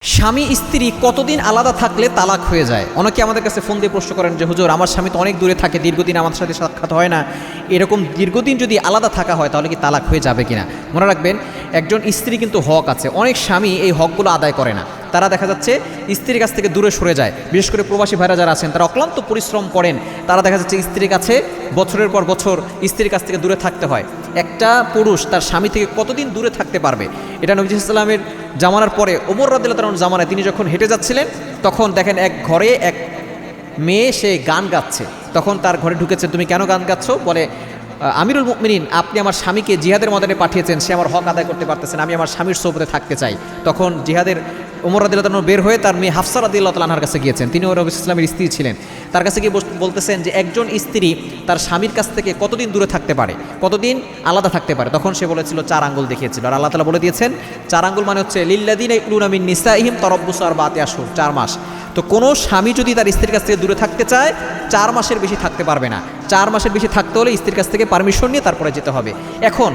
স্বামী স্ত্রী কতদিন আলাদা থাকলে তালাক হয়ে যায়? অনেকে আমাদের কাছে ফোন দিয়ে প্রশ্ন করেন যে হুজুর, আমার স্বামী তো অনেক দূরে থাকে, দীর্ঘদিন আমাদের সাথে সাক্ষাৎ হয় না, এরকম দীর্ঘদিন যদি আলাদা থাকা হয় তাহলে কি তালাক হয়ে যাবে কিনা? মনে রাখবেন, একজন স্ত্রী কিন্তু হক আছে, অনেক স্বামী এই হকগুলো আদায় করে না। তারা দেখা যাচ্ছে স্ত্রীর কাছ থেকে দূরে সরে যায়। বিশেষ করে প্রবাসী ভাইরা যারা আছেন তারা অক্লান্ত পরিশ্রম করেন, তারা দেখা যাচ্ছে স্ত্রীর কাছে বছরের পর বছর স্ত্রীর কাছ থেকে দূরে থাকতে হয়। একটা পুরুষ তার স্বামী থেকে কতদিন দূরে থাকতে পারবে? এটা নবী সাল্লামের জামানার পরে ওমর রাদিয়াল্লাহু তাআলার জামানায় তিনি যখন হেঁটে যাচ্ছিলেন, তখন দেখেন এক ঘরে এক মেয়ে সে গান গাচ্ছে। তখন তার ঘরে ঢুকেছে, তুমি কেন গান গাচ্ছ? বলে, আমিরুল মুমিনিন, আপনি আমার স্বামীকে জিহাদের ময়দানে পাঠিয়েছেন, সে আমার হক আদায় করতে পারতেছেন, আমি আমার স্বামীর সোহবতে থাকতে চাই। তখন জিহাদের ওমর রাদিয়াল্লাহু তাআলা বের হয়ে তার মেয়ে হাফসা রাদিয়াল্লাহু তাআলা আনহার কাছে গিয়েছেন। তিনি নবী ইসলামের স্ত্রী ছিলেন। তার কাছে গিয়ে বলতেছেন যে একজন স্ত্রী তার স্বামীর কাছ থেকে কতদিন দূরে থাকতে পারে, কতদিন আলাদা থাকতে পারে? তখন সে বলেছিল 4 আঙ্গুল দেখিয়েছিল। আর আল্লাহ তাআলা বলে দিয়েছেন 4 আঙ্গুল মানে হচ্ছে লিল্লাযিনা ইয়াকুলুনা মিন নিসাইহিম তারাব্বুসু আরবাআতি আশহুর, 4 মাস। তো কোনো স্বামী যদি তার স্ত্রীর কাছ থেকে দূরে থাকতে চায় 4 মাসের বেশি থাকতে পারবে না। 4 মাসের বেশি থাকতে হলে স্ত্রীর কাছ থেকে পারমিশন নিয়ে তারপরে যেতে হবে। এখন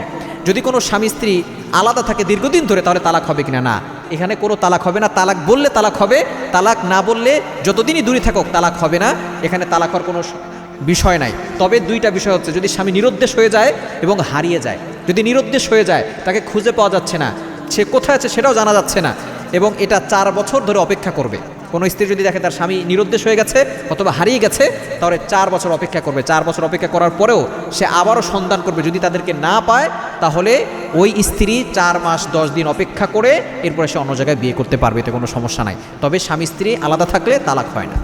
যদি কোনো স্বামী স্ত্রী আলাদা থাকে দীর্ঘদিন ধরে, তাহলে তালাক হবে কিনা? না, এখানে কোনো তালাক হবে না। তালাক বললে তালাক হবে, তালাক না বললে যতদিনই দূরে থাকুক তালাক হবে না। এখানে তালাক হওয়ার কোনো বিষয় নাই। তবে দুইটা বিষয় হচ্ছে, যদি স্বামী নিরুদ্দেশ হয়ে যায় এবং হারিয়ে যায়। যদি নিরুদ্দেশ হয়ে যায়, তাকে খুঁজে পাওয়া যাচ্ছে না, সে কোথায় আছে সেটাও জানা যাচ্ছে না, এবং এটা 4 বছর ধরে অপেক্ষা করবে। কোনো স্ত্রী যদি দেখে তার স্বামী নিরুদ্দেশ হয়ে গেছে অথবা হারিয়ে গেছে, তাহলে 4 বছর অপেক্ষা করবে। 4 বছর অপেক্ষা করার পরেও সে আবারও সন্ধান করবে। যদি তাদেরকে না পায়, তাহলে ওই স্ত্রী 4 মাস 10 দিন অপেক্ষা করে এরপরে সে অন্য জায়গায় বিয়ে করতে পারবে, এতে কোনো সমস্যা নাই। তবে স্বামী স্ত্রী আলাদা থাকলে তালাক হয় না।